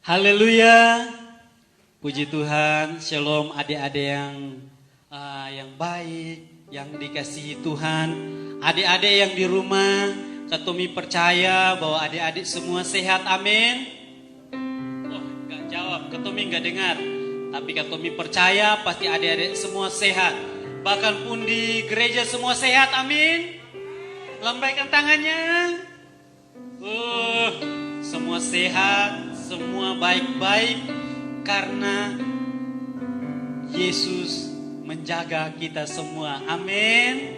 Haleluya, puji Tuhan, shalom adik-adik yang baik, yang dikasihi Tuhan. Adik-adik yang di rumah, Katomi percaya bahwa adik-adik semua sehat, amin. Oh, gak jawab, Katomi gak dengar. Tapi Katomi percaya pasti adik-adik semua sehat. Bahkan pun di gereja semua sehat, amin. Lambaikan tangannya. Semua sehat, semua baik-baik karena Yesus menjaga kita semua. Amin.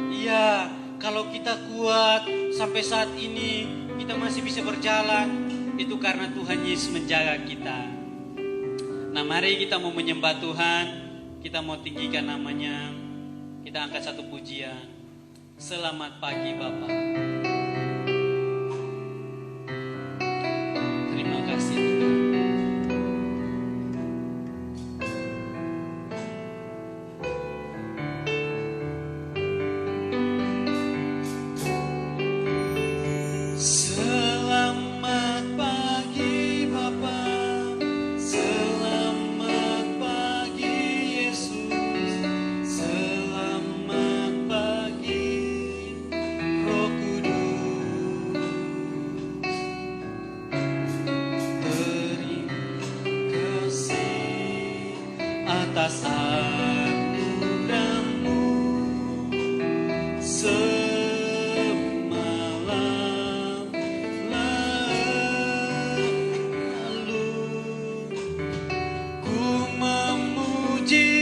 Iya, kalau kita kuat sampai saat ini, kita masih bisa berjalan, itu karena Tuhan Yesus menjaga kita. Nah, mari kita mau menyembah Tuhan, kita mau tinggikan namanya. Kita angkat satu pujian. Selamat pagi Bapa. Terima kasih Tuhan. Selamat pagi Bapa, selamat pagi Yesus, selamat pagi Roh Kudus. Terima kasih atas anugerah-Mu. Semalam lalu ku memuji,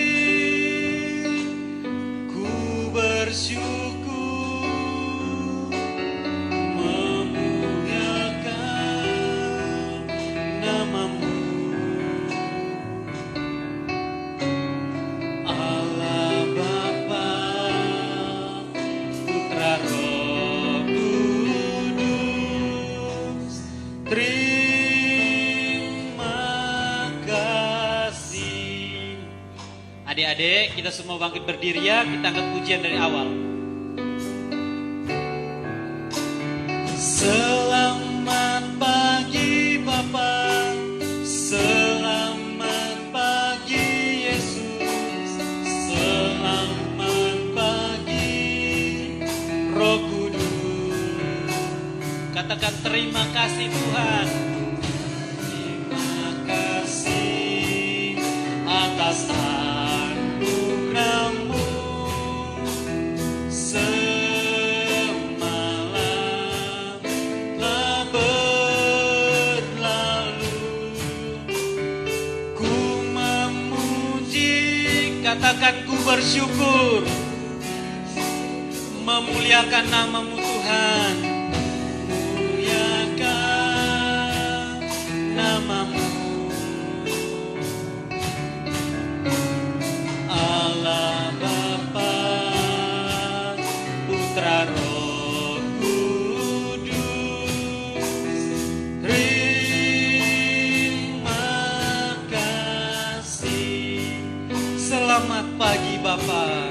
ku bersyukur, memuliakan nama-Mu. Allah Bapa, Putra Roh Kudus, terima kasih. Adik-adik, kita semua bangkit berdiri ya, kita angkat pujian dari awal. Selamat pagi Bapa, selamat pagi Yesus, selamat pagi Roh Kudus. Katakan terima kasih Tuhan. Terima kasih atas anugerah-Mu. Semalam telah berlalu, ku memuji, katakan ku bersyukur, memuliakan nama-Mu Tuhan. Muliakan nama-Mu. Allah Bapa, Putra Roh Kudus, terima kasih. Selamat pagi Bapa.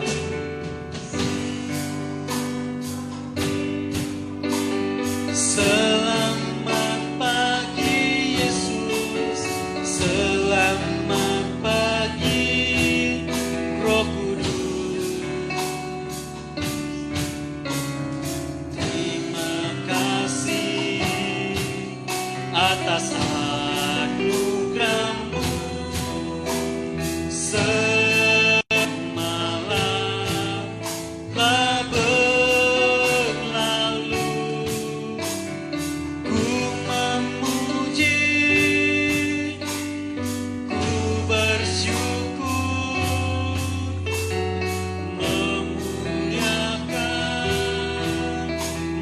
Selamat pagi Yesus, selamat pagi Roh Kudus. Terima kasih atas anugerah-Mu. Semalam telah berlalu, ku memuji, ku bersyukur, memuliakan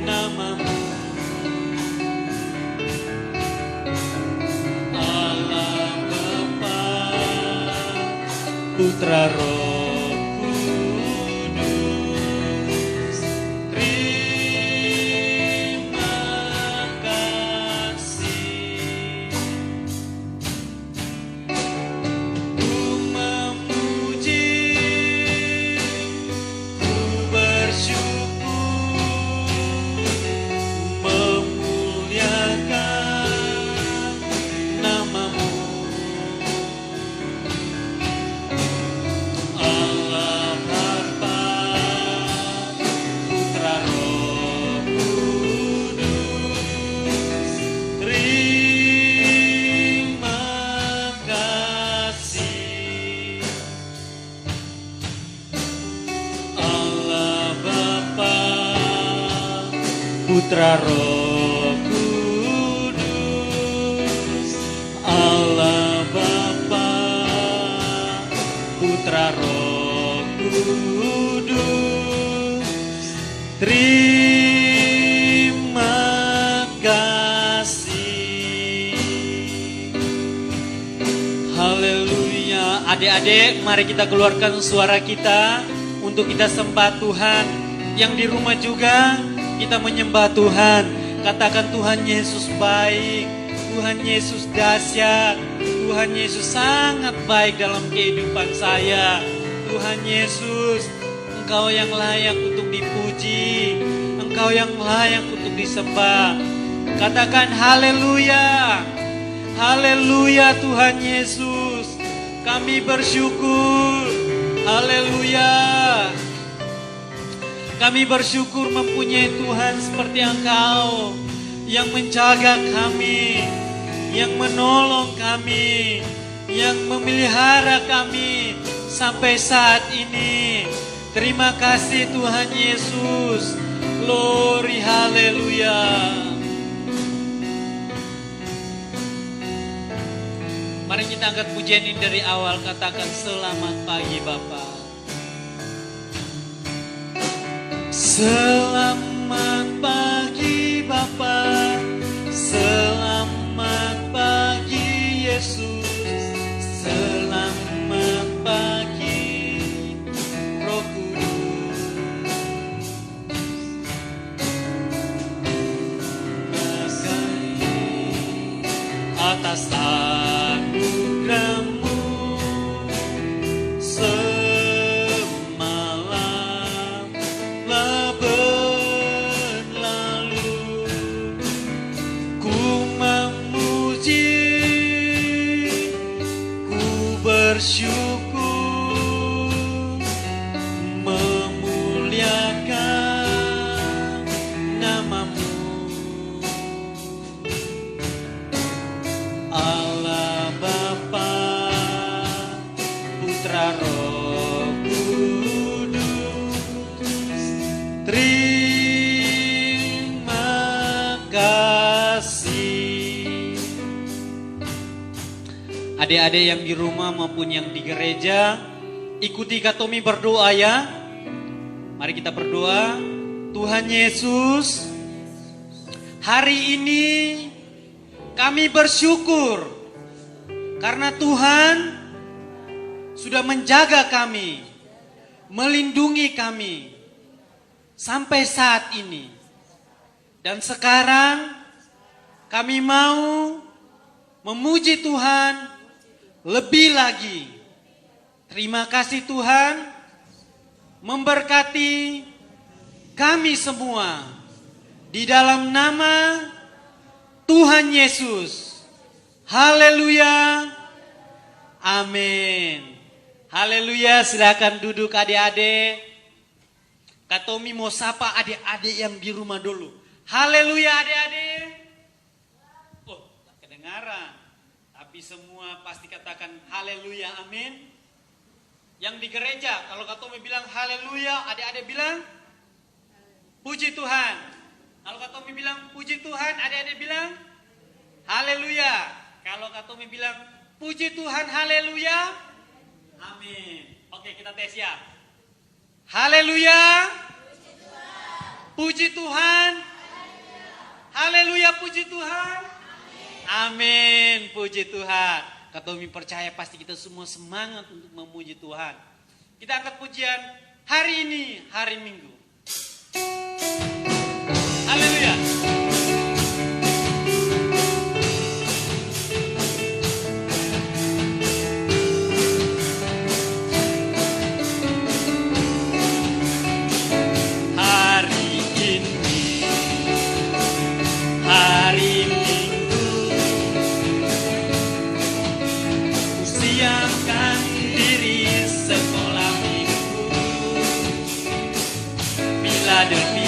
nama-Mu. Allah Bapa, Putra Roh Kudus, terima kasih. Ku memuji, ku bersyukur, memuliakan Putra Roh Kudus, Allah Bapa, Putra Roh Kudus, terima kasih. Haleluya. Adik-adik, mari kita keluarkan suara kita untuk kita sembah Tuhan. Yang di rumah juga kita menyembah Tuhan. Katakan Tuhan Yesus baik, Tuhan Yesus dahsyat, Tuhan Yesus sangat baik dalam kehidupan saya. Tuhan Yesus, Engkau yang layak untuk dipuji, Engkau yang layak untuk disembah. Katakan haleluya, haleluya Tuhan Yesus. Kami bersyukur, haleluya. Kami bersyukur mempunyai Tuhan seperti Engkau yang menjaga kami, yang menolong kami, yang memelihara kami sampai saat ini. Terima kasih Tuhan Yesus. Glory, haleluya. Mari kita angkat pujian ini dari awal. Katakan selamat pagi Bapa. Selamat pagi Bapa, selamat pagi Yesus, selamat pagi Roh Kudus. Kasih atas anugerah-Mu bersyukur, memuliakan nama-Mu. Allah Bapa, Putra Roh Kudus, terima kasih. Adik-adik yang di rumah maupun yang di gereja, ikuti Katomi berdoa ya. Mari kita berdoa. Tuhan Yesus, hari ini kami bersyukur karena Tuhan sudah menjaga kami, melindungi kami sampai saat ini. Dan sekarang kami mau memuji Tuhan lebih lagi. Terima kasih Tuhan memberkati kami semua di dalam nama Tuhan Yesus. Haleluya. Amin. Haleluya. Silakan duduk adik-adik. Katomi mau sapa adik-adik yang di rumah dulu. Haleluya adik-adik. Oh, tak kedengaran. Tapi semua pasti katakan haleluya, amin. Yang di gereja, kalau Katomi bilang haleluya, adik-adik bilang puji Tuhan. Kalau Katomi bilang puji Tuhan, adik-adik bilang haleluya. Kalau Katomi bilang puji Tuhan, haleluya, amin. Oke, kita tes ya. Haleluya, puji Tuhan, haleluya, puji Tuhan. Amin, puji Tuhan. Katomi percaya pasti kita semua semangat untuk memuji Tuhan. Kita angkat pujian hari ini, hari Minggu. Haleluya. Hari ini, hari siapkan diri sekolah minggu bila demi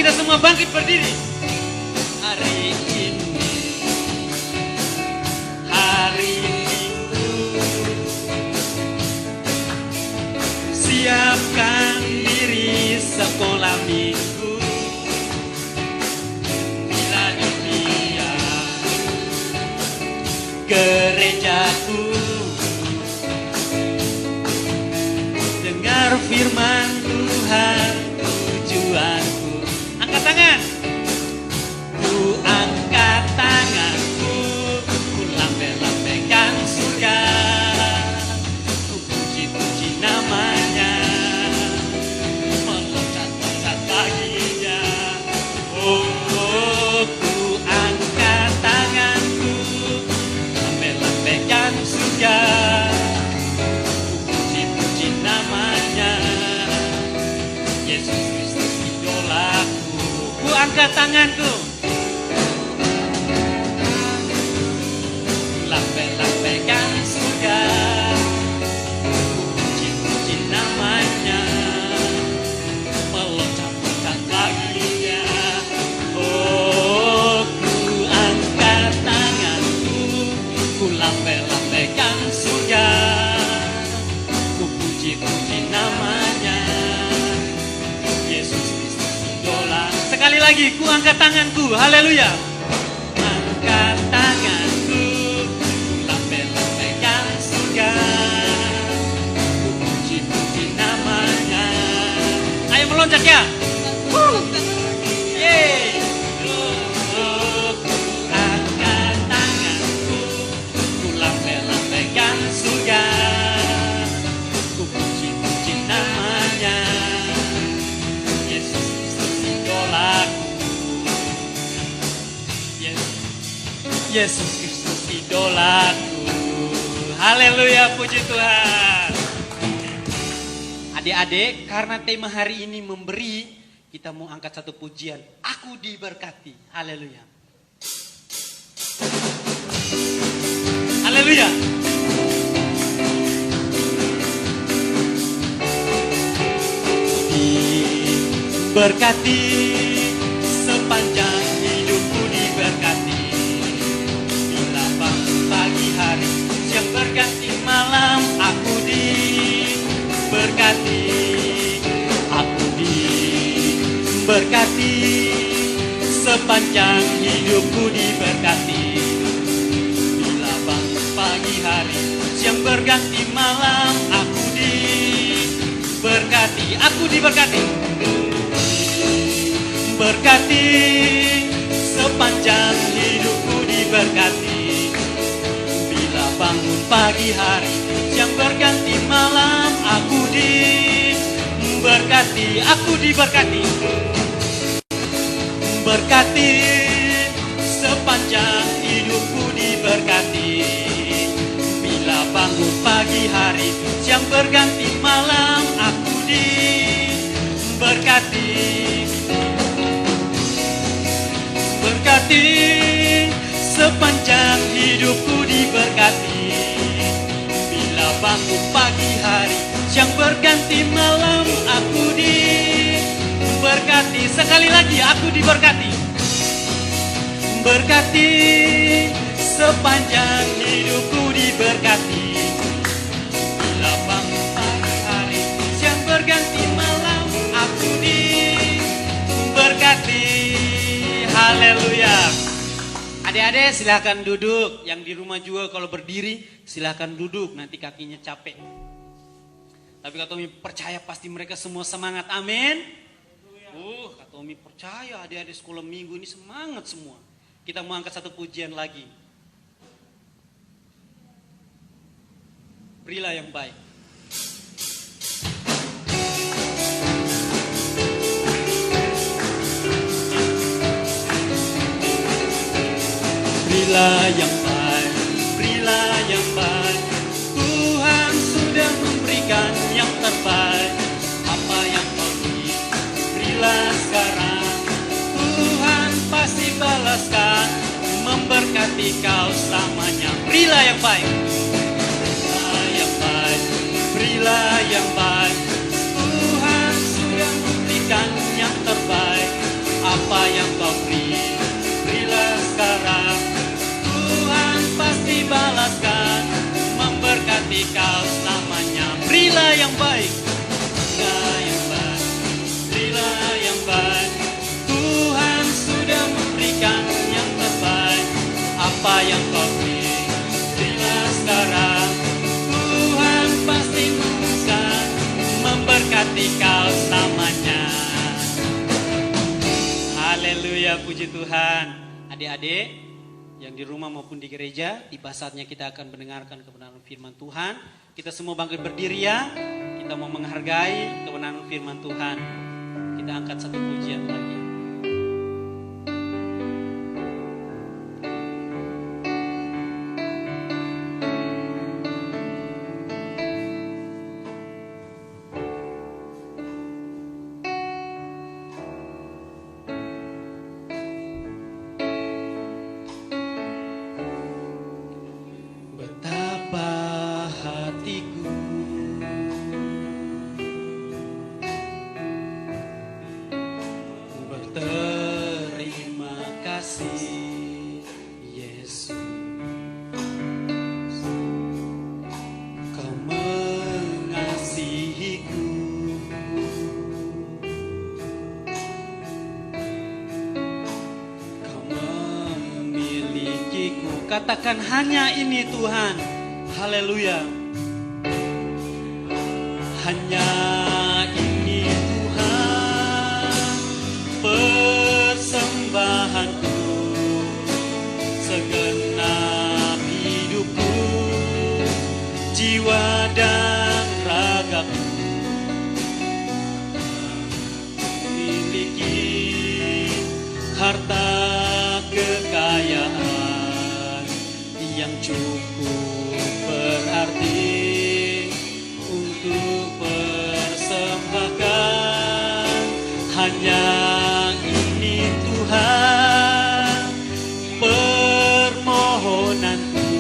kita semua bangkit berdiri. Hari ini, hari Minggu, siapkan diri sekolah minggu. Bila dunia gerejaku, dengar firman Tuhan tujuanku. Angkat tangan. Ku angkat tanganku, ku lambai-lambaikan surga, ku puji-puji namanya, meloncat-loncat baginya. Oh, ku angkat tanganku, lambai-lambaikan surga, ku puji-puji namanya, Yesus Kristus idolaku. Ku angkat tanganku, lambai-lambaikan surga, puji-puji namanya, meloncat-loncat baginya. Oh, ku angkat tanganku, ku lambai-lambaikan surga, ku puji-puji namanya, Yesus Kristus idola. Sekali lagi, ku angkat tanganku, haleluya. Angkat tanganku, meloncat ya. Yeay. Oh, ku angkat tanganku, ku lambai-lambaikan surga, ku puji-puji namanya, Yesus Kristus idolaku. Yesus Kristus idolaku. Haleluya, puji Tuhan. Adik-adik, karena tema hari ini memberi, kita mau angkat satu pujian. Aku diberkati. Haleluya. Haleluya. Diberkati sepanjang hidupku, diberkati. Bila bangun pagi hari, siang berganti malam, aku diberkati, aku diberkati, sepanjang hidupku diberkati. Bila bangun pagi hari, siang berganti malam, aku diberkati, aku diberkati, berkati, sepanjang hidupku diberkati. Bila bangun pagi hari, siang berganti malam, aku diberkati, aku diberkati, berkati, sepanjang hidupku diberkati. Bila bangun pagi hari, siang berganti malam, aku diberkati, berkati, sepanjang hidupku diberkati. Bila bangun pagi hari, siang berganti malam, aku diberkati. Sekali lagi, aku diberkati, berkati, sepanjang hidupku diberkati. Bila bangun pagi hari, siang berganti malam, aku diberkati. Haleluya. Adik-adik silahkan duduk. Yang di rumah juga kalau berdiri silahkan duduk. Nanti kakinya capek. Tapi Kak Tommy percaya pasti mereka semua semangat. Amin. Kak Tommy percaya adik-adik sekolah minggu ini semangat semua. Kita mau angkat satu pujian lagi. Berilah yang baik. Berilah yang baik, berilah yang baik. Tuhan sudah memberikan yang terbaik. Apa yang kau berilah sekarang, Tuhan pasti balaskan, memberkati kau selamanya. Berilah yang baik, berilah yang baik, berilah yang baik. Tuhan sudah memberikan yang terbaik. yang kau beri. Terima sekarang, Tuhan pasti akan memberkati kau selamanya. Haleluya, puji Tuhan. Adik-adik yang di rumah maupun di gereja, tiba saatnya kita akan mendengarkan kebenaran firman Tuhan. Kita semua bangkit berdiri ya. Kita mau menghargai kebenaran firman Tuhan. Kita angkat satu pujian lagi. Katakan hanya ini Tuhan. Haleluya. Hanya ini Tuhan persembahanku, segenap hidupku, jiwa dan ragaku, miliki harta kekayaan yang cukup berarti untuk persembahkan. Hanya ini Tuhan permohonanku,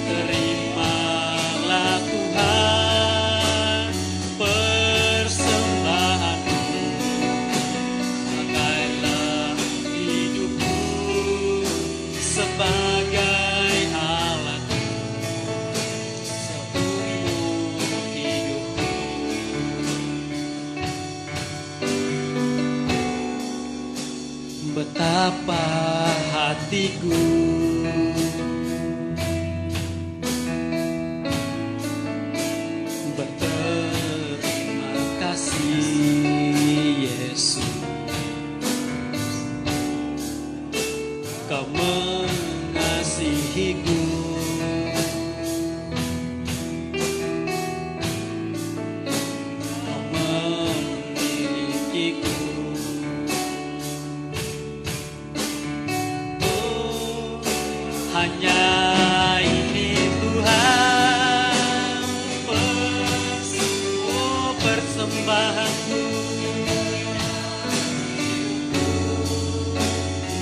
terimalah Tuhan persembahanku. Pakailah hidupku sebagai betapa hatiku berterima kasih Yesus, Kau mengasihiku, Kau memilikiku. Hanya ini Tuhan persembahanku,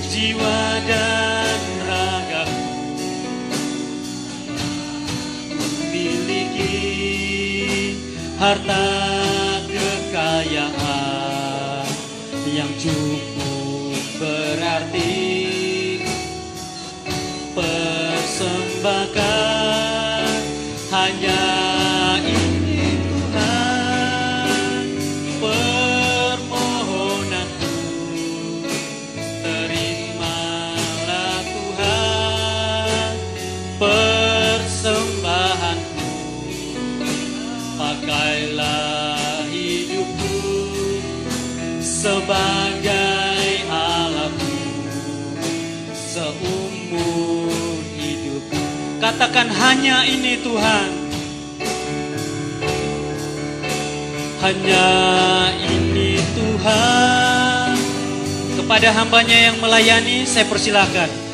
jiwa dan ragaku, memiliki harta kekayaan yang cukup berarti persembahkan. Hanya ini Tuhan permohonanku, terimalah Tuhan persembahanku. Pakailah hidupku sebagai alatmu seumur. Katakan hanya ini Tuhan. Hanya ini Tuhan. Kepada hambanya yang melayani, saya persilakan.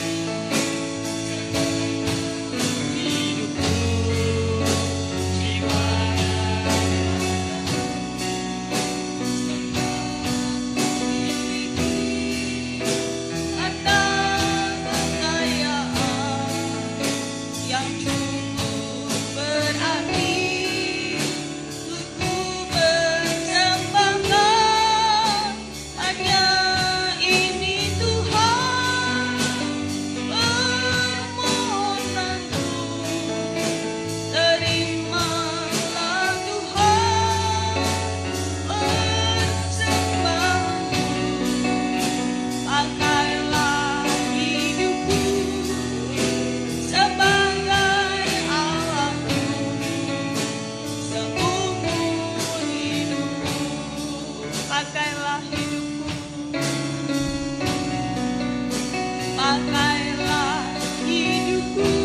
pakailah hidupku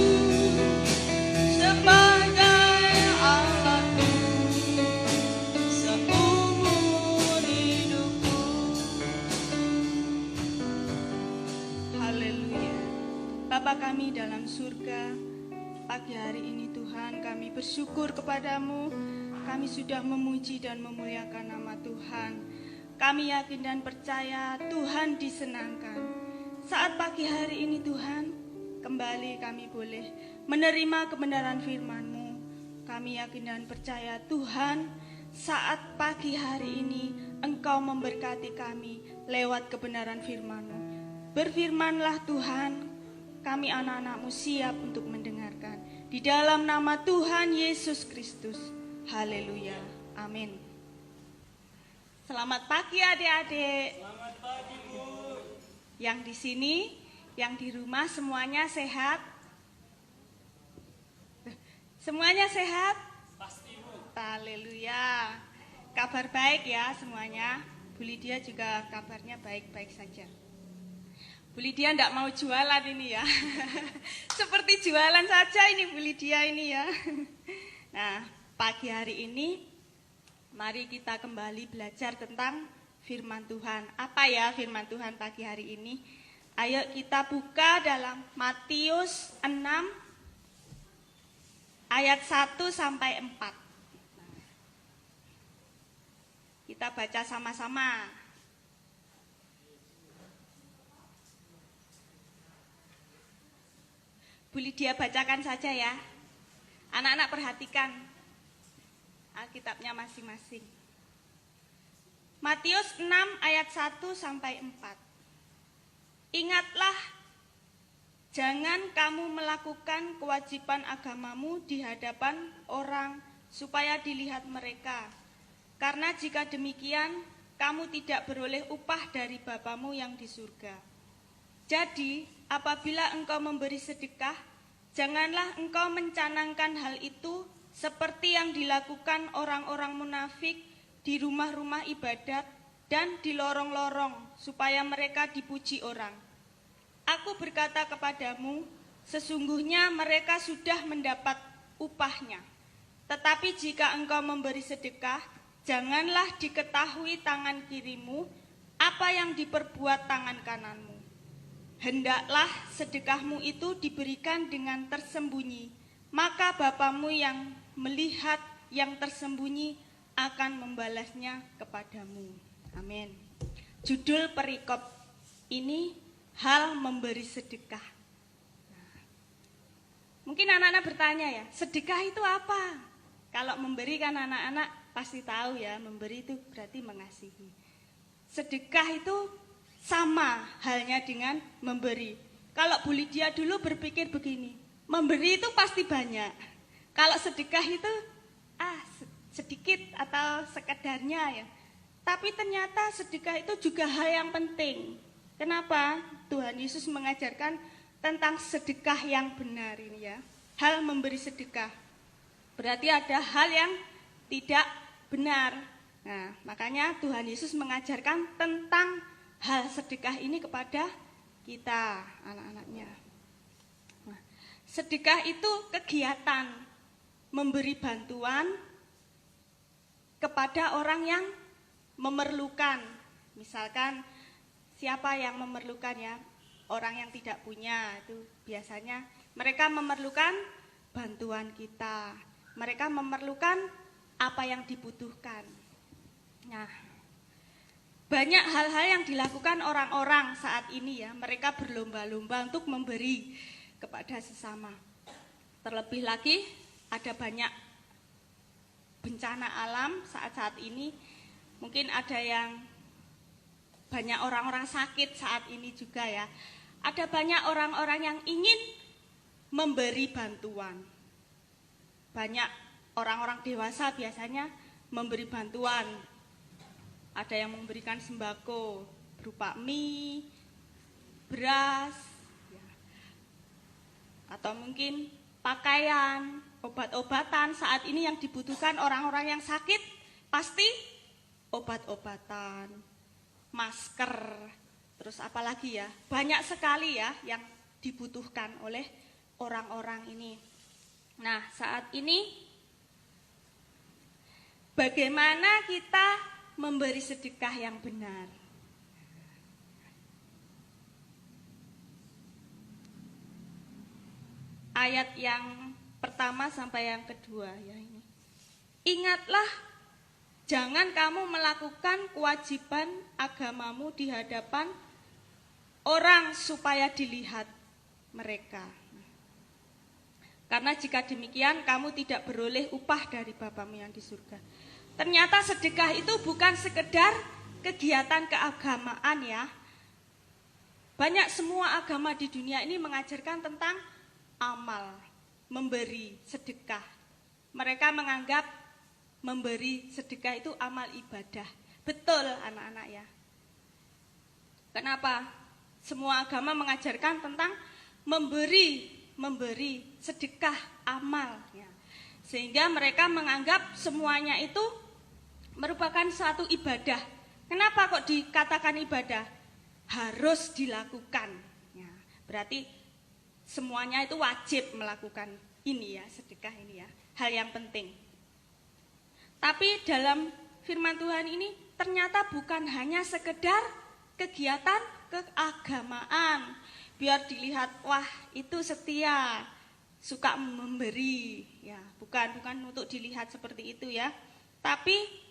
sebagai alatmu seumur hidupku. Haleluya. Bapa kami dalam surga, pagi hari ini Tuhan kami bersyukur kepadamu. Kami sudah memuji dan memuliakan nama Tuhan. Kami yakin dan percaya Tuhan disenangkan. Saat pagi hari ini Tuhan, kembali kami boleh menerima kebenaran firman-Mu. Kami yakin dan percaya Tuhan, saat pagi hari ini Engkau memberkati kami lewat kebenaran firman-Mu. Berfirmanlah Tuhan, kami anak-anak-Mu siap untuk mendengarkan. Di dalam nama Tuhan Yesus Kristus. Haleluya. Amin. Selamat pagi adik-adik. Selamat pagi, Bu. Yang di sini, yang di rumah semuanya sehat? Semuanya sehat? Pasti, Bu. Haleluya. Kabar baik ya semuanya. Bu Lydia juga kabarnya baik-baik saja. Bu Lydia enggak mau jualan ini ya. Seperti jualan saja ini Bu Lydia ini ya. Nah, pagi hari ini mari kita kembali belajar tentang firman Tuhan. Apa ya firman Tuhan pagi hari ini? Ayo kita buka dalam Matius 6 ayat 1 sampai 4. Kita baca sama-sama. Bu Lydia bacakan saja ya. Anak-anak perhatikan Alkitabnya masing-masing. Matius 6 ayat 1 sampai 4. Ingatlah, jangan kamu melakukan kewajiban agamamu di hadapan orang supaya dilihat mereka. Karena jika demikian, kamu tidak beroleh upah dari Bapamu yang di surga. Jadi, apabila engkau memberi sedekah, janganlah engkau mencanangkan hal itu seperti yang dilakukan orang-orang munafik di rumah-rumah ibadat dan di lorong-lorong supaya mereka dipuji orang. Aku berkata kepadamu, sesungguhnya mereka sudah mendapat upahnya. Tetapi jika engkau memberi sedekah, janganlah diketahui tangan kirimu apa yang diperbuat tangan kananmu. Hendaklah sedekahmu itu diberikan dengan tersembunyi, maka Bapamu yang melihat yang tersembunyi akan membalasnya kepadamu. Amin. Judul perikop ini, hal memberi sedekah. Mungkin anak-anak bertanya ya, sedekah itu apa? Kalau memberi kan anak-anak pasti tahu ya, memberi itu berarti mengasihi. Sedekah itu sama halnya dengan memberi. Kalau Bu Lydia dulu berpikir begini, memberi itu pasti banyak. Kalau sedekah itu sedikit atau sekedarnya ya. Tapi ternyata sedekah itu juga hal yang penting. Kenapa? Tuhan Yesus mengajarkan tentang sedekah yang benar ini ya. Hal memberi sedekah. Berarti ada hal yang tidak benar. Nah, makanya Tuhan Yesus mengajarkan tentang hal sedekah ini kepada kita, anak-anaknya. Nah, sedekah itu kegiatan memberi bantuan kepada orang yang memerlukan. Misalkan siapa yang memerlukan ya? Orang yang tidak punya, itu biasanya mereka memerlukan bantuan kita. Mereka memerlukan apa yang dibutuhkan. Nah, banyak hal-hal yang dilakukan orang-orang saat ini ya. Mereka berlomba-lomba untuk memberi kepada sesama. Terlebih lagi ada banyak bencana alam saat-saat ini. Mungkin ada yang banyak orang-orang sakit saat ini juga ya. Ada banyak orang-orang yang ingin memberi bantuan. Banyak orang-orang dewasa biasanya memberi bantuan. Ada yang memberikan sembako berupa mie, beras, ya. Atau mungkin pakaian, obat-obatan. Saat ini yang dibutuhkan orang-orang yang sakit pasti obat-obatan, masker, Terus apalagi ya, banyak sekali ya yang dibutuhkan oleh orang-orang ini. Nah, saat ini bagaimana kita memberi sedekah yang benar? Ayat yang pertama sampai yang kedua ya ini. Ingatlah, jangan kamu melakukan kewajiban agamamu di hadapan orang supaya dilihat mereka. Karena jika demikian kamu tidak beroleh upah dari Bapamu yang di surga. Ternyata sedekah itu bukan sekedar kegiatan keagamaan ya. Banyak semua agama di dunia ini mengajarkan tentang amal, memberi sedekah. Mereka menganggap memberi sedekah itu amal ibadah. Betul anak-anak ya. Kenapa? Semua agama mengajarkan tentang memberi sedekah amal ya. Sehingga mereka menganggap semuanya itu merupakan suatu ibadah. Kenapa kok dikatakan ibadah? Harus dilakukan ya. Berarti semuanya itu wajib melakukan ini ya, sedekah ini ya, hal yang penting. Tapi dalam firman Tuhan ini ternyata bukan hanya sekedar kegiatan keagamaan, biar dilihat wah itu setia, suka memberi ya, bukan untuk dilihat seperti itu ya. Tapi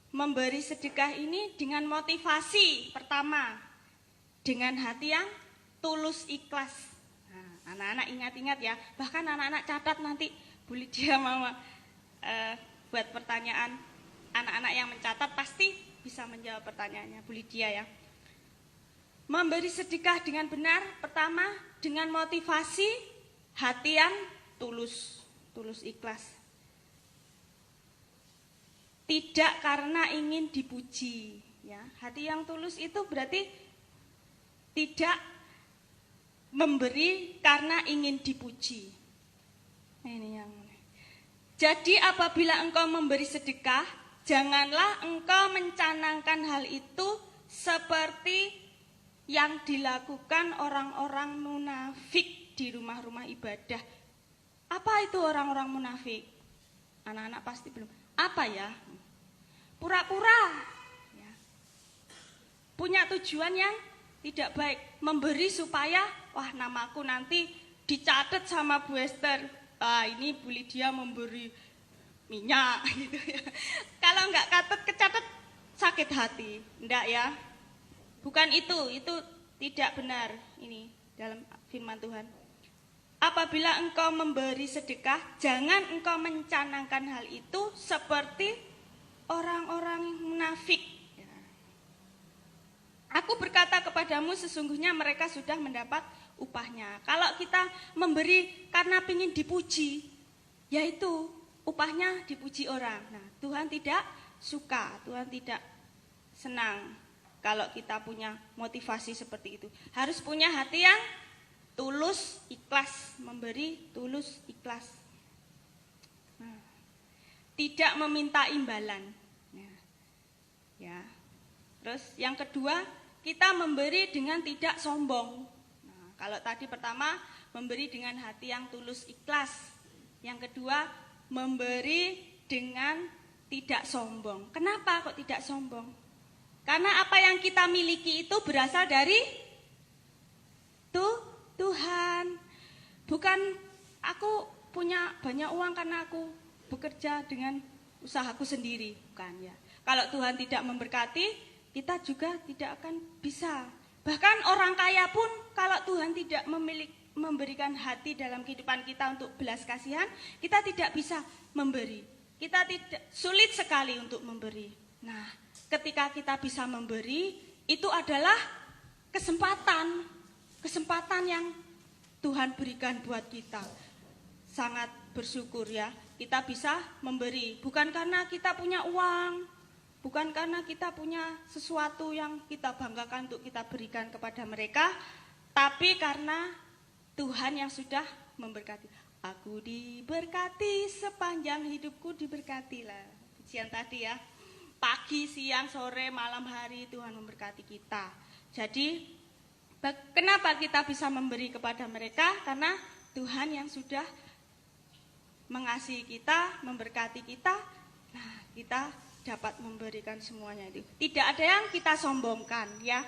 memberi sedekah ini dengan motivasi pertama, dengan hati yang tulus ikhlas. Nah, anak-anak ingat-ingat ya, bahkan anak-anak catat nanti Bu Lydia mama buat pertanyaan, anak-anak yang mencatat pasti bisa menjawab pertanyaannya Bu Lydia ya. Memberi sedekah dengan benar, pertama dengan motivasi hati yang tulus ikhlas. Tidak karena ingin dipuji, ya. Hati yang tulus itu berarti tidak memberi karena ingin dipuji. Ini yang. Jadi apabila engkau memberi sedekah, janganlah engkau mencanangkan hal itu seperti yang dilakukan orang-orang munafik di rumah-rumah ibadah. Apa itu orang-orang munafik? Anak-anak pasti belum. Apa ya? Pura-pura. Ya. Punya tujuan yang tidak baik. Memberi supaya, wah namaku nanti dicatat sama Bu Esther. Ini Bu Lydia memberi minyak gitu ya. Kalau enggak kecatat sakit hati. Enggak ya. Bukan itu tidak benar ini dalam firman Tuhan. Apabila engkau memberi sedekah, jangan engkau mencanangkan hal itu seperti orang-orang munafik. Ya. Aku berkata kepadamu, sesungguhnya mereka sudah mendapat upahnya. Kalau kita memberi karena ingin dipuji, yaitu upahnya dipuji orang. Nah, Tuhan tidak suka, Tuhan tidak senang. Kalau kita punya motivasi seperti itu, harus punya hati yang tulus, ikhlas, memberi tulus, ikhlas. Nah, tidak meminta imbalan. Ya. Terus yang kedua, kita memberi dengan tidak sombong. Nah, kalau tadi pertama memberi dengan hati yang tulus, ikhlas. Yang kedua, memberi dengan tidak sombong. Kenapa kok tidak sombong? Karena apa yang kita miliki itu berasal dari Tuhan. Bukan aku punya banyak uang karena aku bekerja dengan usahaku sendiri. Bukan ya. Kalau Tuhan tidak memberkati, kita juga tidak akan bisa. Bahkan orang kaya pun kalau Tuhan tidak memberikan hati dalam kehidupan kita untuk belas kasihan, kita tidak bisa memberi. Kita tidak, sulit sekali untuk memberi. Nah, ketika kita bisa memberi, itu adalah kesempatan yang Tuhan berikan buat kita. Sangat bersyukur ya, kita bisa memberi. Bukan karena kita punya uang, bukan karena kita punya sesuatu yang kita banggakan untuk kita berikan kepada mereka, tapi karena Tuhan yang sudah memberkati. Aku diberkati sepanjang hidupku, diberkatilah. Pujian tadi ya. Pagi, siang, sore, malam hari Tuhan memberkati kita. Jadi Kenapa kita bisa memberi kepada mereka? Karena Tuhan yang sudah mengasihi kita, memberkati kita. Nah, kita dapat memberikan semuanya itu. Tidak ada yang kita sombongkan, ya.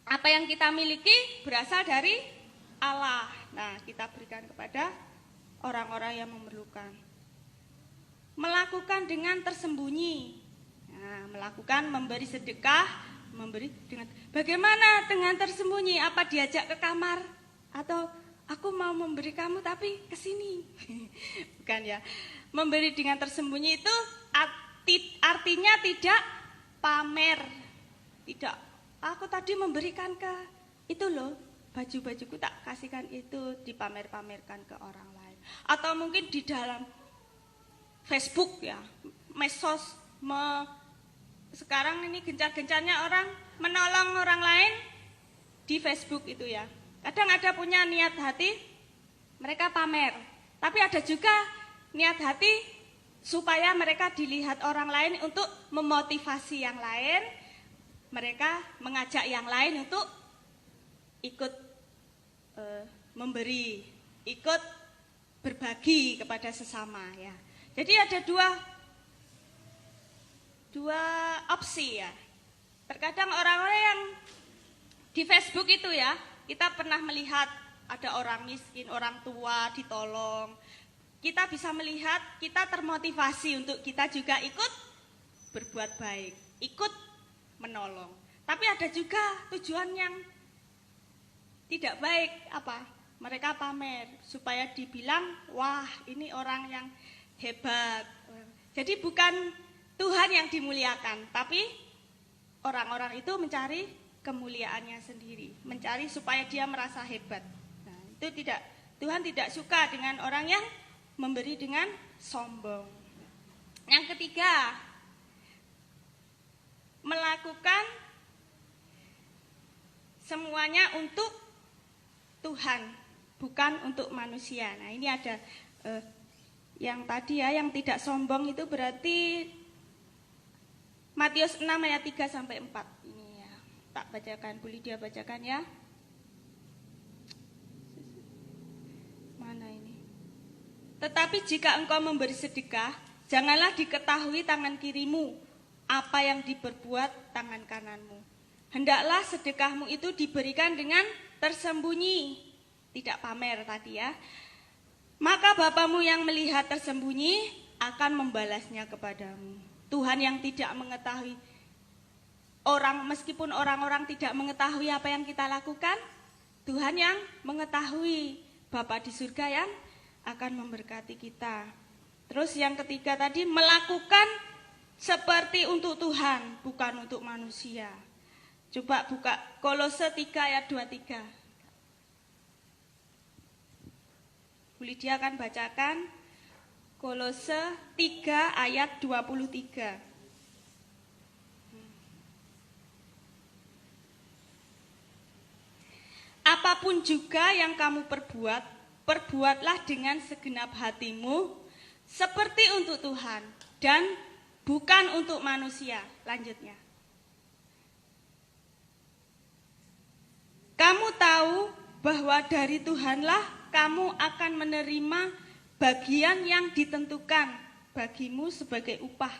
Apa yang kita miliki berasal dari Allah. Nah, kita berikan kepada orang-orang yang memerlukan. Melakukan dengan tersembunyi. Nah, melakukan memberi sedekah, memberi dengan bagaimana dengan tersembunyi? Apa diajak ke kamar atau aku mau memberi kamu tapi ke sini? Bukan ya. Memberi dengan tersembunyi itu artinya tidak pamer. Tidak, aku tadi memberikan ke itu loh, baju-bajuku tak kasihkan itu, dipamer-pamerkan ke orang lain. Atau mungkin di dalam Facebook ya, medsos, sekarang ini gencar-gencarnya orang menolong orang lain di Facebook itu ya. Kadang ada punya niat hati, mereka pamer. Tapi ada juga niat hati supaya mereka dilihat orang lain untuk memotivasi yang lain. Mereka mengajak yang lain untuk ikut memberi, ikut berbagi kepada sesama ya. Jadi ada dua opsi ya. Terkadang orang-orang yang di Facebook itu ya, kita pernah melihat ada orang miskin, orang tua ditolong. Kita bisa melihat, kita termotivasi untuk kita juga ikut berbuat baik, ikut menolong. Tapi ada juga tujuan yang tidak baik, apa? Mereka pamer supaya dibilang, wah ini orang yang hebat. Jadi bukan Tuhan yang dimuliakan, tapi orang-orang itu mencari kemuliaannya sendiri, mencari supaya dia merasa hebat. Nah, itu tidak, Tuhan tidak suka dengan orang yang memberi dengan sombong. Yang ketiga, melakukan semuanya untuk Tuhan, bukan untuk manusia. Nah, ini ada yang tadi ya, yang tidak sombong itu berarti Matius 6 ayat 3 sampai 4. Ini ya, tak bacakan, Bu Lydia bacakan ya. Mana ini? Tetapi jika engkau memberi sedekah, janganlah diketahui tangan kirimu apa yang diperbuat tangan kananmu. Hendaklah sedekahmu itu diberikan dengan tersembunyi, tidak pamer tadi ya. Maka Bapamu yang melihat tersembunyi akan membalasnya kepadamu. Tuhan yang tidak mengetahui meskipun orang-orang tidak mengetahui apa yang kita lakukan, Tuhan yang mengetahui, Bapa di surga yang akan memberkati kita. Terus yang ketiga tadi, melakukan seperti untuk Tuhan, bukan untuk manusia. Coba buka Kolose 3 ayat 23. Bu Lydia akan bacakan Kolose 3 ayat 23. Apapun juga yang kamu perbuat, perbuatlah dengan segenap hatimu seperti untuk Tuhan dan bukan untuk manusia. Lanjutnya. Kamu tahu bahwa dari Tuhanlah kamu akan menerima bagian yang ditentukan bagimu sebagai upah.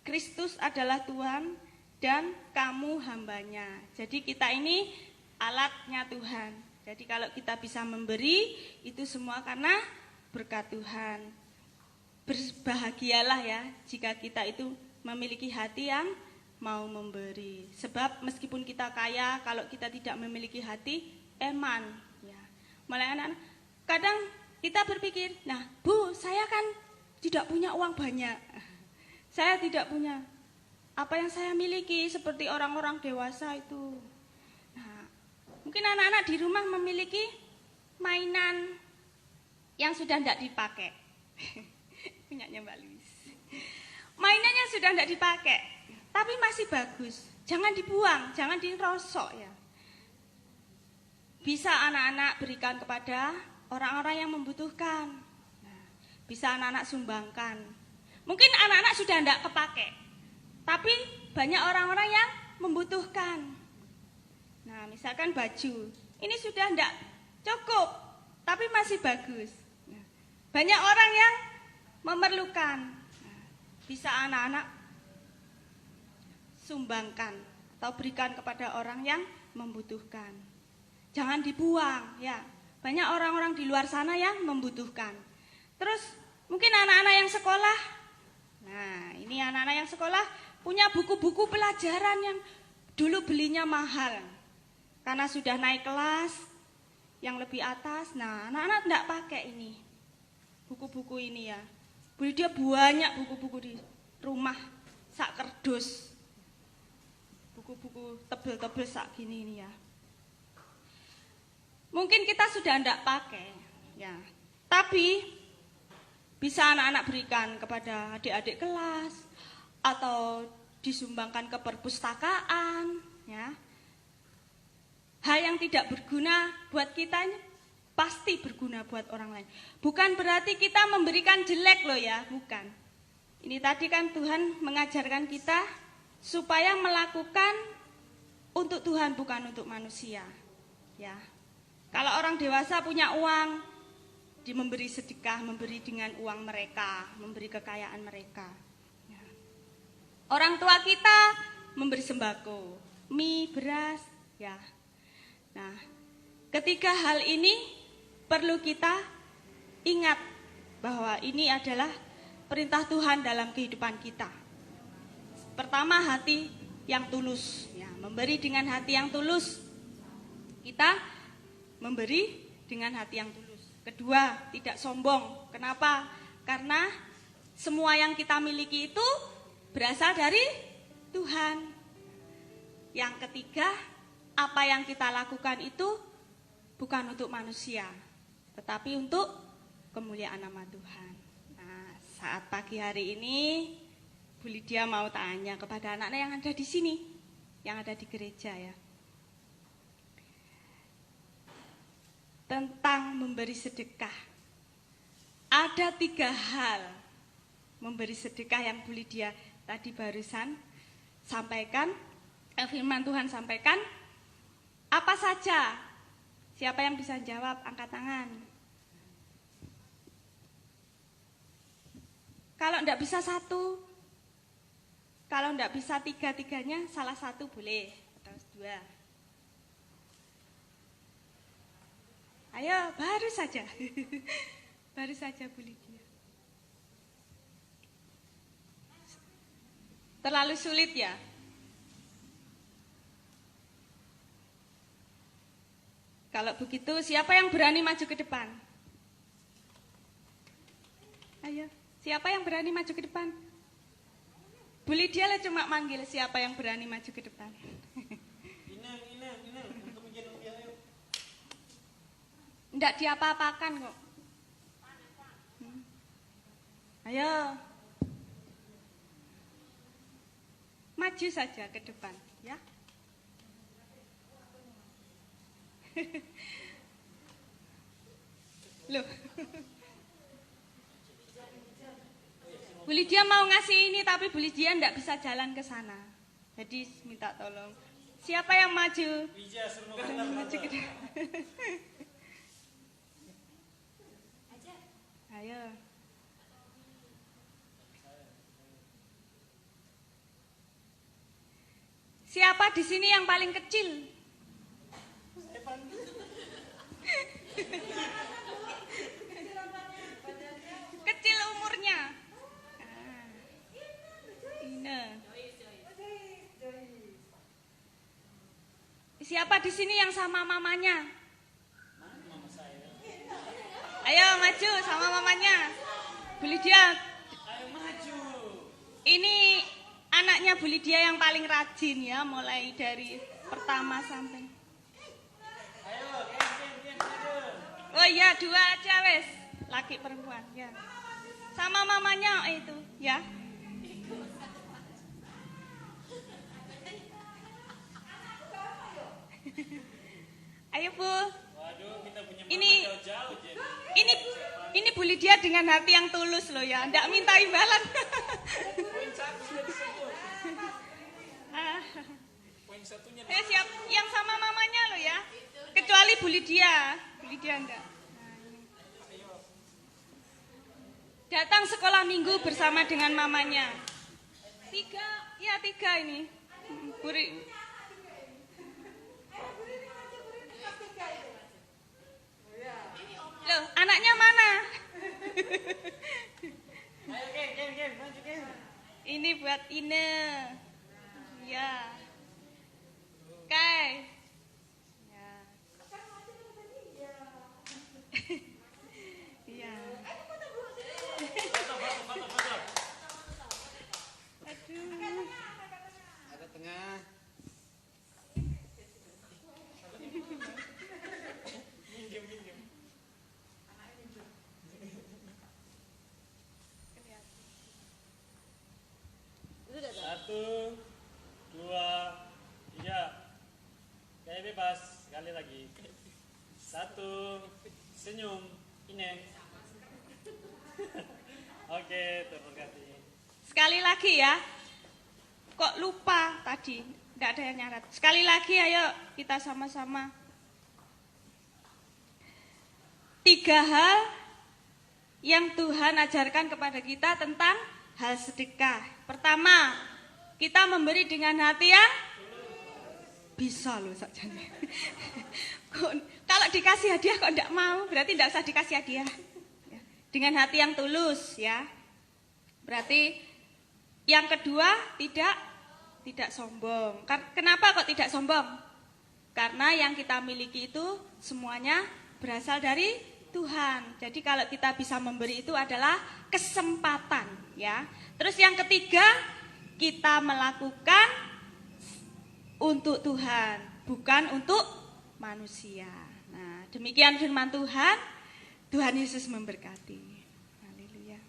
Kristus adalah Tuhan dan kamu hambanya. Jadi kita ini alatnya Tuhan. Jadi kalau kita bisa memberi, itu semua karena berkat Tuhan. Berbahagialah ya jika kita itu memiliki hati yang mau memberi. Sebab meskipun kita kaya, kalau kita tidak memiliki hati, eman. Ya. Malah anak-anak, kadang kita berpikir, nah Bu, saya kan tidak punya uang banyak. Saya tidak punya apa yang saya miliki seperti orang-orang dewasa itu. Nah, mungkin anak-anak di rumah memiliki mainan yang sudah tidak dipakai. Punyanya Mbak Luis. Mainannya sudah tidak dipakai, tapi masih bagus. Jangan dibuang, jangan dirosok ya. Bisa anak-anak berikan kepada orang-orang yang membutuhkan. Nah, bisa anak-anak sumbangkan. Mungkin anak-anak sudah tidak kepake, tapi banyak orang-orang yang membutuhkan. Nah, misalkan baju, ini sudah tidak cukup, tapi masih bagus. Nah, banyak orang yang memerlukan. Nah, bisa anak-anak sumbangkan atau berikan kepada orang yang membutuhkan. Jangan dibuang, ya. Banyak orang-orang di luar sana yang membutuhkan. Terus mungkin anak-anak yang sekolah. Nah, ini anak-anak yang sekolah punya buku-buku pelajaran yang dulu belinya mahal. Karena sudah naik kelas yang lebih atas. Nah, anak-anak tidak pakai ini. Buku-buku ini ya. Beli dia banyak buku-buku di rumah, sak kerdus. Buku-buku tebel-tebel sak gini ini ya. Mungkin kita sudah tidak pakai, ya. Tapi bisa anak-anak berikan kepada adik-adik kelas atau disumbangkan ke perpustakaan, ya. Hal yang tidak berguna buat kita ini pasti berguna buat orang lain. Bukan berarti kita memberikan jelek loh ya, bukan. Ini tadi kan Tuhan mengajarkan kita supaya melakukan untuk Tuhan bukan untuk manusia. Ya. Kalau orang dewasa punya uang, dia memberi sedekah, memberi dengan uang mereka, memberi kekayaan mereka. Ya. Orang tua kita memberi sembako, mie, beras, ya. Nah, ketiga hal ini perlu kita ingat bahwa ini adalah perintah Tuhan dalam kehidupan kita. Pertama, hati yang tulus, ya, memberi dengan hati yang tulus. Kita memberi dengan hati yang tulus. Kedua, tidak sombong. Kenapa? Karena semua yang kita miliki itu berasal dari Tuhan. Yang ketiga, apa yang kita lakukan itu bukan untuk manusia, tetapi untuk kemuliaan nama Tuhan. Nah, saat pagi hari ini, Bu Lydia mau tanya kepada anak-anak yang ada di sini, yang ada di gereja ya, tentang memberi sedekah. Ada 3 hal memberi sedekah yang Bu Lydia tadi barusan sampaikan, firman Tuhan sampaikan. Apa saja? Siapa yang bisa jawab? Angkat tangan. Kalau enggak bisa 1, kalau enggak bisa 3-3-nya, salah satu boleh, atau 2. Ayo, baru saja. Baru saja Bu Lydia. Terlalu sulit ya? Kalau begitu, siapa yang berani maju ke depan? Ayo, siapa yang berani maju ke depan? Bu Lydia lah cuma manggil siapa yang berani maju ke depan. Inang, untuk menjadi rupiah ayo. Enggak diapa-apakan kok. Ayo. Maju saja ke depan, ya. Loh. Bu Lydia mau ngasih ini tapi Bu Lydia enggak bisa jalan ke sana. Jadi minta tolong. Siapa yang maju? Maju ke depan. Ayo. Siapa di sini yang paling kecil? Kecil umurnya. Ina. Siapa di sini yang sama mamanya? Ayo maju sama mamanya. Bu Lydia. Ayo maju. Ini anaknya Bu Lydia yang paling rajin ya, mulai dari pertama sampai. Oh iya, 2 aja wes, laki perempuan ya. Sama mamanya itu ya. Ayo Bu. Waduh, kita punya Ini jauh-jauh jadi. ini Bu Lydia dengan hati yang tulus loh ya, enggak minta imbalan. Poin 1 sudah disebut. Ah, Poin 1 Siap, yang sama mamanya lo ya. Kecuali Bu Lydia. Bu Lydia enggak. Nah, ini. Datang sekolah minggu bersama dengan mamanya. 3 ini. Loh, anaknya mana? Ini buat Ine. Ya. Kai. Ya. Iya. Aduh. Ada tengah. Satu, dua, tiga. Kayak bebas. Sekali lagi. Satu, senyum. Ini. Oke, terberkati. Sekali lagi ya. Kok lupa tadi? Tidak ada yang nyarat. Sekali lagi ayo kita sama-sama. 3 hal yang Tuhan ajarkan kepada kita tentang hal sedekah. Pertama, kita memberi dengan hati yang bisa loh sakjane. Kalau dikasih hadiah kok tidak mau, berarti tidak usah dikasih hadiah. Dengan hati yang tulus ya. Berarti yang kedua tidak sombong. Kenapa kok tidak sombong? Karena yang kita miliki itu semuanya berasal dari Tuhan. Jadi kalau kita bisa memberi itu adalah kesempatan ya. Terus yang ketiga, kita melakukan untuk Tuhan, bukan untuk manusia. Nah, demikian firman Tuhan. Tuhan Yesus memberkati. Haleluya.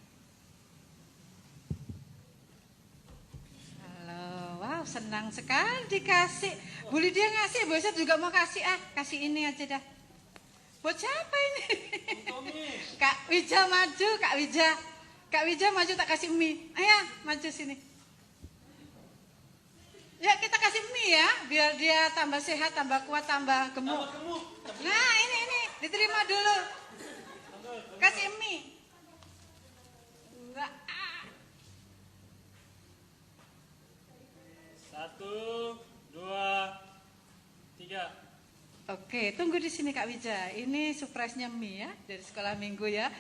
Halo, wow senang sekali dikasih. Bu Lydia ngasih, Bu Yosef juga mau kasih kasih ini aja dah. Buat siapa ini? Kak Wija maju, Kak Wija. Kak Wija maju tak kasih mie. Ayo maju sini. Ya kita kasih mie ya, biar dia tambah sehat, tambah kuat, tambah gemuk. Nah ini diterima dulu. Kasih mie. Enggak. Satu, dua, tiga. Oke, tunggu di sini Kak Wija. Ini surprise-nya mie ya dari sekolah minggu ya.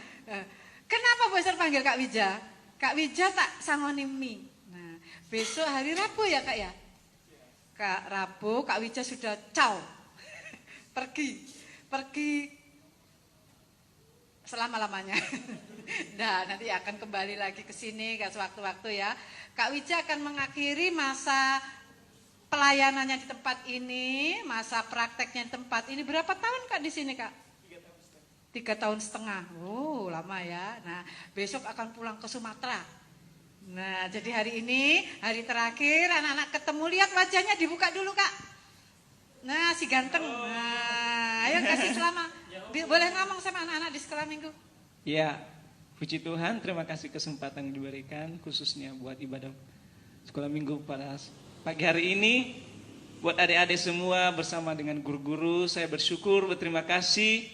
Kenapa Bu Esther panggil Kak Wija? Kak Wija tak sangoni mie. Nah, besok hari Rabu ya Kak ya? Kak Rabu, Kak Wija sudah pergi selama-lamanya. Nah, nanti akan kembali lagi ke sini sewaktu-waktu ya. Kak Wija akan mengakhiri masa pelayanannya di tempat ini, masa prakteknya di tempat ini. Berapa tahun Kak di sini Kak? 3 tahun setengah. Oh, lama ya. Nah, besok akan pulang ke Sumatera. Nah, jadi hari ini, hari terakhir, anak-anak ketemu, lihat wajahnya dibuka dulu Kak. Nah, si ganteng. Nah, ayo kasih selama. Boleh ngomong sama anak-anak di sekolah minggu? Ya, puji Tuhan, terima kasih kesempatan yang diberikan, khususnya buat ibadah sekolah minggu pada pagi hari ini. Buat adik-adik semua bersama dengan guru-guru, saya bersyukur, berterima kasih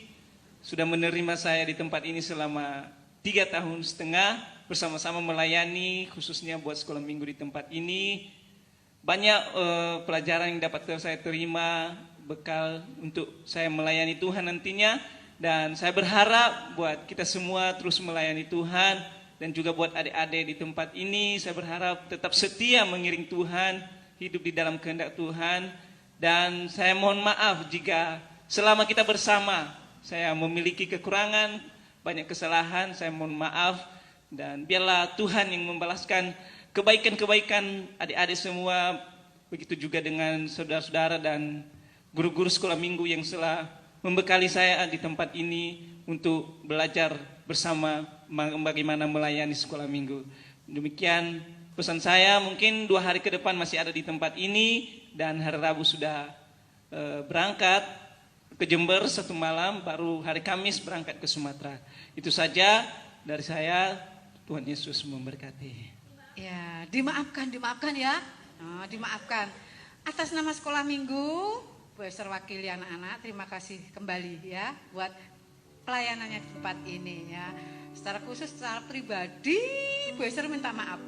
sudah menerima saya di tempat ini selama 3 tahun setengah bersama-sama melayani, khususnya buat sekolah minggu di tempat ini. Banyak pelajaran yang dapat saya terima, bekal untuk saya melayani Tuhan nantinya. Dan saya berharap buat kita semua terus melayani Tuhan. Dan juga buat adik-adik di tempat ini, saya berharap tetap setia mengiring Tuhan, hidup di dalam kehendak Tuhan. Dan saya mohon maaf jika selama kita bersama saya memiliki kekurangan, banyak kesalahan, saya mohon maaf. Dan biarlah Tuhan yang membalaskan kebaikan-kebaikan adik-adik semua. Begitu juga dengan saudara-saudara dan guru-guru sekolah minggu yang telah membekali saya di tempat ini untuk belajar bersama bagaimana melayani sekolah minggu. Demikian pesan saya, mungkin 2 hari ke depan masih ada di tempat ini. Dan hari Rabu sudah berangkat ke Jember 1 malam, baru hari Kamis berangkat ke Sumatera. Itu saja dari saya. Tuhan Yesus memberkati. Ya, dimaafkan ya. Dimaafkan. Atas nama sekolah minggu, Bu Esther wakili anak-anak, terima kasih kembali ya buat pelayanannya di tempat ini ya. Secara khusus, secara pribadi, Bu Esther minta maaf.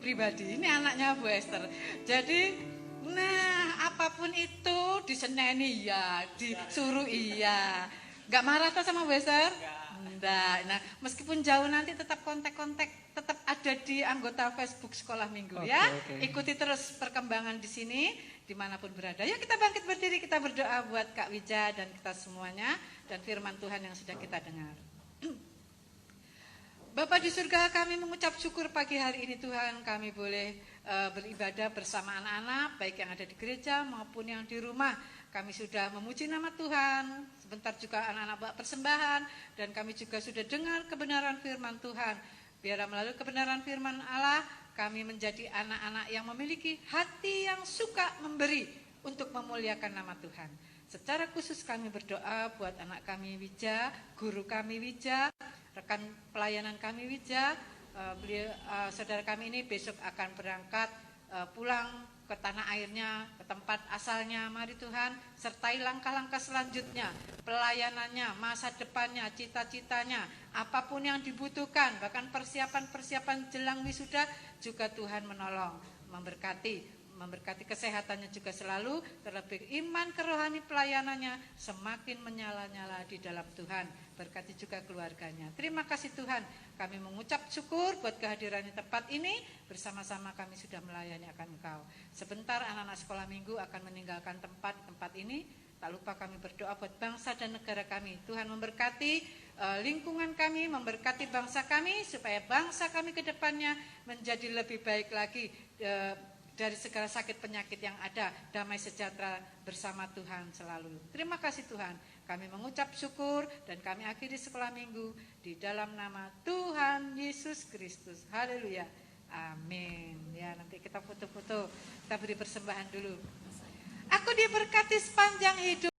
Pribadi, ini anaknya Bu Esther. Jadi, nah apapun itu diseneni ya, disuruh iya. Gak marah tuh sama Bu Esther? Enggak. Nah, meskipun jauh nanti tetap kontak-kontak, tetap ada di anggota Facebook Sekolah Minggu ya. Ikuti terus perkembangan di sini, dimanapun berada. Yuk kita bangkit berdiri, kita berdoa buat Kak Wija dan kita semuanya, dan firman Tuhan yang sudah kita dengar. Bapa di surga, kami mengucap syukur pagi hari ini Tuhan, kami boleh beribadah bersama anak-anak, baik yang ada di gereja maupun yang di rumah. Kami sudah memuji nama Tuhan, sebentar juga anak-anak bawa persembahan, dan kami juga sudah dengar kebenaran firman Tuhan. Biar melalui kebenaran firman Allah, kami menjadi anak-anak yang memiliki hati yang suka memberi untuk memuliakan nama Tuhan. Secara khusus kami berdoa buat anak kami Wija, guru kami Wija, rekan pelayanan kami Wija, saudara kami ini besok akan berangkat pulang ke tanah airnya, ke tempat asalnya. Mari Tuhan, sertai langkah-langkah selanjutnya, pelayanannya, masa depannya, cita-citanya, apapun yang dibutuhkan, bahkan persiapan-persiapan jelang wisuda juga Tuhan menolong, memberkati kesehatannya juga selalu, terlebih iman kerohani pelayanannya semakin menyala-nyala di dalam Tuhan. Berkati juga keluarganya. Terima kasih Tuhan, kami mengucap syukur buat kehadiran di tempat ini. Bersama-sama kami sudah melayani akan Engkau. Sebentar anak-anak sekolah minggu akan meninggalkan tempat ini. Tak lupa kami berdoa buat bangsa dan negara kami. Tuhan memberkati lingkungan kami, memberkati bangsa kami, supaya bangsa kami ke depannya menjadi lebih baik lagi, dari segala sakit penyakit yang ada. Damai sejahtera bersama Tuhan selalu. Terima kasih Tuhan, kami mengucap syukur dan kami akhiri sekolah minggu di dalam nama Tuhan Yesus Kristus. Haleluya, amin. Ya, nanti kita foto-foto, kita beri persembahan dulu. Aku diberkati sepanjang hidup.